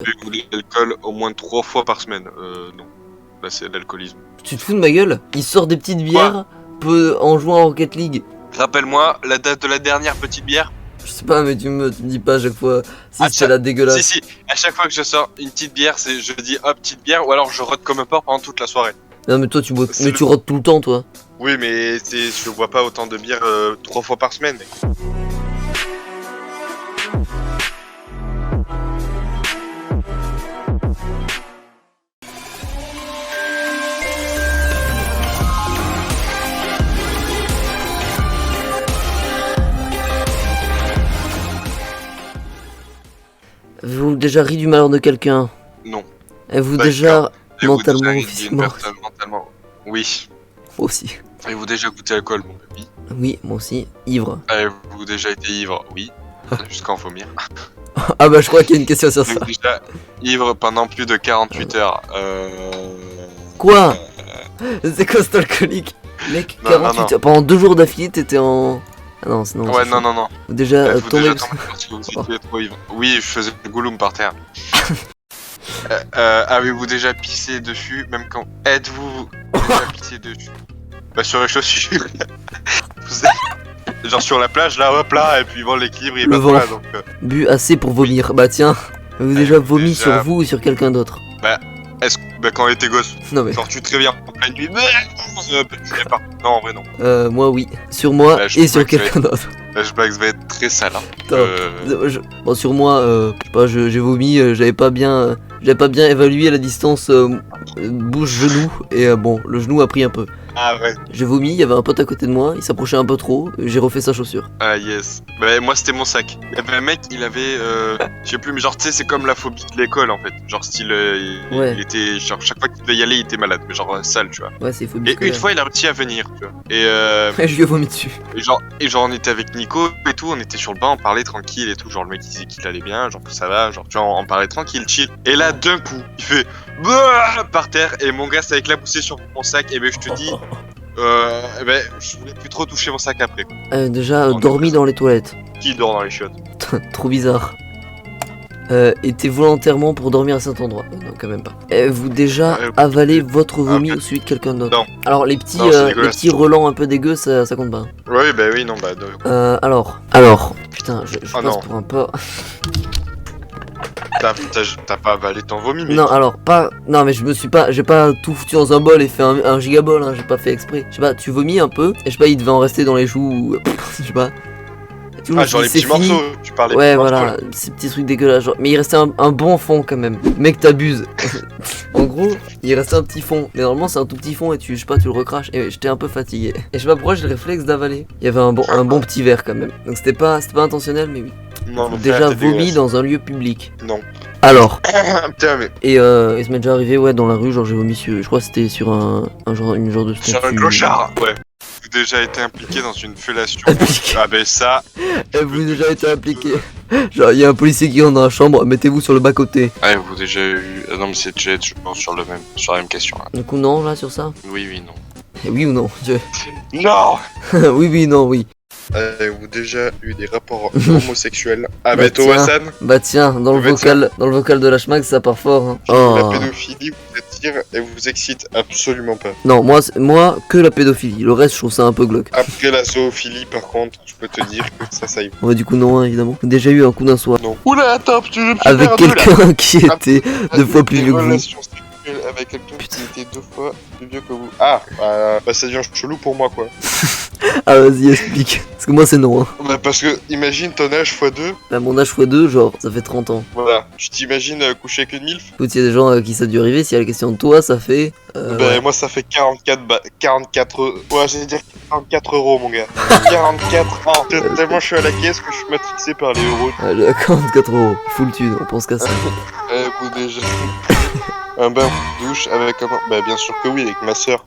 Buvez-vous de l'alcool au moins 3 fois par semaine? Non. Là, c'est de l'alcoolisme. Tu te fous de ma gueule? Il sort des petites bières en jouant à Rocket League. Rappelle-moi la date de la dernière petite bière. Je sais pas, mais tu me dis pas à chaque fois. Si, Ah, c'est la dégueulasse. Si, à chaque fois que je sors une petite bière, je dis hop, petite bière, ou alors je rote comme un porc pendant toute la soirée. Non, mais toi, tu bois. Mais tu rotes tout le temps, toi. Oui, mais je bois pas autant de bière 3 fois par semaine. Avez-vous déjà ri du malheur de quelqu'un? Non. Avez-vous D'accord. déjà Avez-vous mentalement déjà ou aidé une physiquement? personne mentalement? Oui. Moi aussi. Avez-vous déjà goûté l'alcool, mon baby? Oui, moi aussi. Ivre. Avez-vous déjà été ivre? Oui. Jusqu'à en vomir. Ah bah, je crois qu'il y a une question sur ça. Avez-vous déjà ivre pendant plus de 48 heures? Quoi? C'est quoi cet alcoolique? Mec, Non, 48 non. heures. Pendant 2 jours d'affilée, t'étais en. Ah non, sinon. Ouais, non. Déjà, Avez-vous tombé. déjà tombé parce que vous étiez trop ivre? Oui, je faisais le gouloum par terre. Avez-vous déjà pissé dessus, même quand... Êtes-vous déjà pissé dessus? Bah sur les chaussures. Genre sur la plage, là, hop là, et puis bon, l'équilibre il est Le pas vent. là, donc... Bu assez pour vomir. Bah tiens, avez-vous déjà vomi déjà- sur vous ou sur quelqu'un d'autre? Bah quand on était gosse, Non mais. genre tu te réveilles en pleine nuit, tu sais pas. Non, en vrai non. Moi oui. Sur moi Bah, je et sur crois que quelqu'un d'autre. La blague va être très sale, hein. Attends, Bon, sur moi, je sais pas, j'ai vomi, j'avais pas bien évalué la distance bouche-genou et bon, le genou a pris un peu. Ah ouais. J'ai vomi, il y avait un pote à côté de moi, il s'approchait un peu trop, j'ai refait sa chaussure. Ah yes. Bah moi c'était mon sac. Il y avait un mec, il avait... je sais plus, mais genre tu sais c'est comme la phobie de l'école en fait. Genre style... Ouais. il était... Genre chaque fois qu'il devait y aller il était malade. Mais genre sale tu vois. Ouais, c'est phobie Et scolaire. une fois il a réussi à venir tu vois. Je lui ai vomi dessus. Et genre on était avec Nico et tout, on était sur le banc, on parlait tranquille et tout, genre le mec il disait qu'il allait bien, genre que ça va, genre tu vois on parlait tranquille, chill. Et là d'un coup, il fait bah par terre et mon gars s'est éclaboussé sur mon sac et ben je te dis je voulais plus trop toucher mon sac après. Déjà, Non, mais dormi dans les toilettes. Qui dort dans les chiottes? Trop bizarre. Était volontairement pour dormir à cet endroit. Non, quand même pas. Avez-vous déjà avalé votre vomi ou celui de quelqu'un d'autre? Non. Alors les petits, Non, c'est les dégueulasse. petits relents un peu dégueux, ça compte pas. Oui bah oui non bah Alors, putain, je Ah passe non. pour un porc. t'as pas avalé ton vomi mais... Non, alors pas. Non, mais j'ai pas tout foutu dans un bol et fait un gigabol. Hein, j'ai pas fait exprès. Je sais pas, tu vomis un peu. Et je sais pas, il devait en rester dans les joues. Ou... je sais pas. Tu vois, Ah genre les c'est petits fini. morceaux, tu parlais Ouais, petits morceaux, voilà, là. ces petits trucs dégueulasses. Genre. Mais il restait un bon fond quand même. Mec, t'abuses. En gros, il restait un petit fond. Mais normalement, c'est un tout petit fond et je sais pas, tu le recraches. Et j'étais un peu fatigué. Et je sais pas pourquoi j'ai le réflexe d'avaler. Il y avait un bon petit verre quand même. Donc c'était pas intentionnel, mais oui. Non, mon Déjà frère, t'es vomi dégueulasse. dans un lieu public. Non. Alors. Putain mais... Et ça m'est déjà arrivé, ouais, dans la rue, genre j'ai vomi sur. Je crois que c'était sur une genre de Sur un statue. clochard. Ouais. Vous avez déjà été impliqué dans une fellation? Impliqué. Ah ben ça... Vous avez déjà été impliqué. Genre, il y a un policier qui rentre dans la chambre, mettez-vous sur le bas-côté. Ah, vous avez déjà eu... non mais c'est Jet, je pense, sur la même question là. Du coup, non, là, sur ça? Oui, non. Oui ou non? Non. Oui, non, oui. Avez-vous déjà eu des rapports homosexuels? Ah Bah, bah toi tiens. Hassan, Bah tiens, dans le vocal de la schmack, ça part fort. Hein. la Oh. pédophilie vous attire et vous excite absolument pas. Non, moi, que la pédophilie. Le reste, je trouve ça un peu glauque. Après la zoophilie par contre, je peux te dire que ça y va. Ouais, du coup, non, hein, évidemment. J'ai déjà eu un coup d'un soir. Non. Oula, attends, je me suis Avec perdu, là. quelqu'un qui était 2 fois plus Des vieux que vous. relations sexuelles avec quelqu'un qui était 2 fois plus vieux que vous. Ah, bah ça devient chelou pour moi quoi. Ah, vas-y, explique. Parce que moi, c'est non. Hein. Bah parce que imagine ton âge x2, Bah, mon âge x2, genre, ça fait 30 ans. voilà. Tu t'imagines coucher avec une MILF? Écoute, il y a des gens qui ça a dû arriver. Si y a la question de toi, ça fait. Bah Ouais. moi ça fait 44 ouais j'allais dire 44 euros mon gars. 44 ans. Tellement je suis à la caisse que je suis matrixé par les euros. Allez, 44 €. Full thune, on pense qu'à ça. Vous déjà un bain de douche avec un... Bah bien sûr que oui avec ma soeur.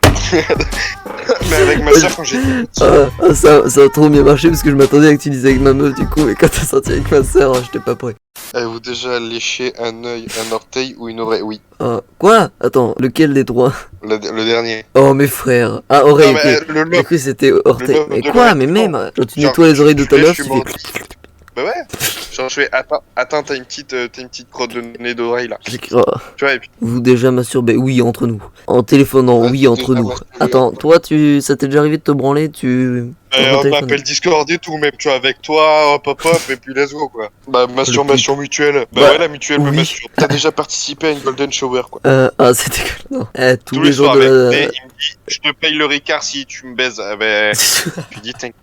Mais avec ma soeur quand j'étais petit. Ça a trop bien marché parce que je m'attendais à que tu dises avec ma meuf du coup, et quand t'as sorti avec ma soeur, j'étais pas prêt. Avez-vous déjà léché un œil, un orteil ou une oreille? Oui. Quoi? Attends, lequel des trois? Le dernier. Oh mes frères. Ah, oreille, Non, mais, ok. le J'ai cru que c'était orteil. lobe Mais de quoi? l'oreille, Mais non. même, quand tu Genre, nettoies les oreilles de ta je meuf, suis tu mort. fais. Bah ouais. Genre je fais attends, t'as une petite crotte de nez d'oreille là. J'écris, oh, Tu vois, et puis vous déjà masturbé? Oui, entre nous. En téléphonant, Ouais, oui, entre déjà nous. masturbé. Attends, toi, ça t'est déjà arrivé de te branler, On téléphone. appelle Discord et tout, même tu vois, avec toi, hop hop hop, et puis let's go quoi. Bah, masturbation mutuelle. Bah, Bah, ouais, la mutuelle me oui. masturbe. T'as déjà participé à une Golden Shower quoi. Ah, c'était que... Non. Tous Tous les les jours soirs de avec. la... Et il me dit, je te paye le Ricard si tu me baises. Ah, bah, je lui dis, t'inquiète.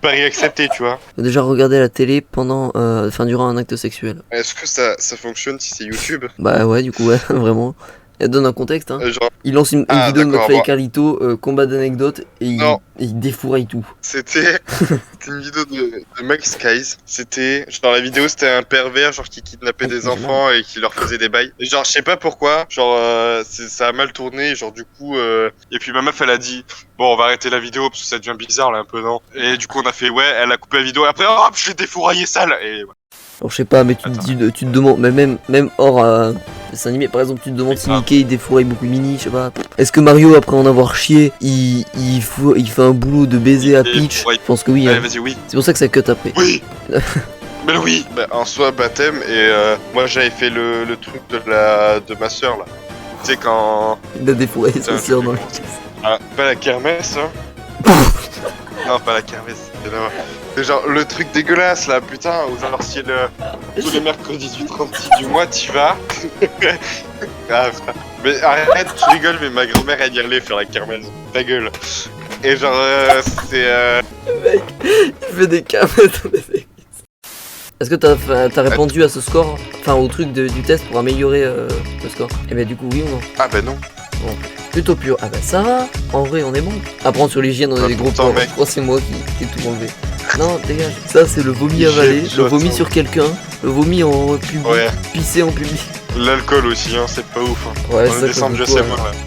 Pari accepté, tu vois. Déjà regarder la télé pendant... Enfin, durant un acte sexuel. Est-ce que ça fonctionne si c'est YouTube? Bah ouais, du coup, ouais, vraiment. Elle donne un contexte, hein. Genre, Il lance une Ah, vidéo de d'accord, McFly et bon. Carlito, combat d'anecdotes, et Non. il défouraille tout. C'était une vidéo de Max Skies. C'était, genre, la vidéo, c'était un pervers, genre, qui kidnappait des enfants et qui leur faisait des bails. Et genre, je sais pas pourquoi, genre, ça a mal tourné, genre, du coup, et puis ma meuf, elle a dit, bon, on va arrêter la vidéo parce que ça devient bizarre, là, un peu, non? Et du coup, on a fait, ouais, elle a coupé la vidéo, et après, hop, je l'ai défouraillé sale! Et voilà. Alors je sais pas, mais tu te demandes, mais même hors dessin animé, par exemple, tu te demandes si Ah. Mickey il défouraille beaucoup Mini, je sais pas. Est-ce que Mario, après en avoir chié, il fait un boulot de baiser à Peach? Ouais. Je pense que oui, Allez, hein. vas-y, oui. C'est pour ça que ça cut après. Oui! Mais oui! Bah, en soi, baptême, et moi, j'avais fait le truc de ma soeur, là. Tu sais, quand. Il a défouraillé sa sœur dans le... Ah, pas la kermesse, hein? Non, pas la kermesse. C'est genre le truc dégueulasse là, putain, où genre si tous les mercredis du 36 du mois, t'y vas. Ah, putain. Mais arrête, tu rigoles, mais ma grand-mère elle y allait faire la kermesse. Ta gueule. Et genre, c'est. Mec, il fait des camettes dans les églises. Est-ce que t'as répondu à ce score, enfin au truc du test pour améliorer le score? Eh ben du coup oui ou non? Ah bah non. Bon, plutôt pur. Ah bah ça va, en vrai on est bon. Apprendre sur l'hygiène, on a Bah, des gros pourtant, points. mec. Je crois que c'est moi qui ai tout enlevé. Non, dégage. Ça c'est le vomi Hygiène, avalé, le soit vomi tout. sur quelqu'un, le vomi en public, Ouais. pissé en public. L'alcool aussi, hein, c'est pas ouf. Hein. Ouais, Dans ça le décembre, comme je quoi, sais moi. Ouais.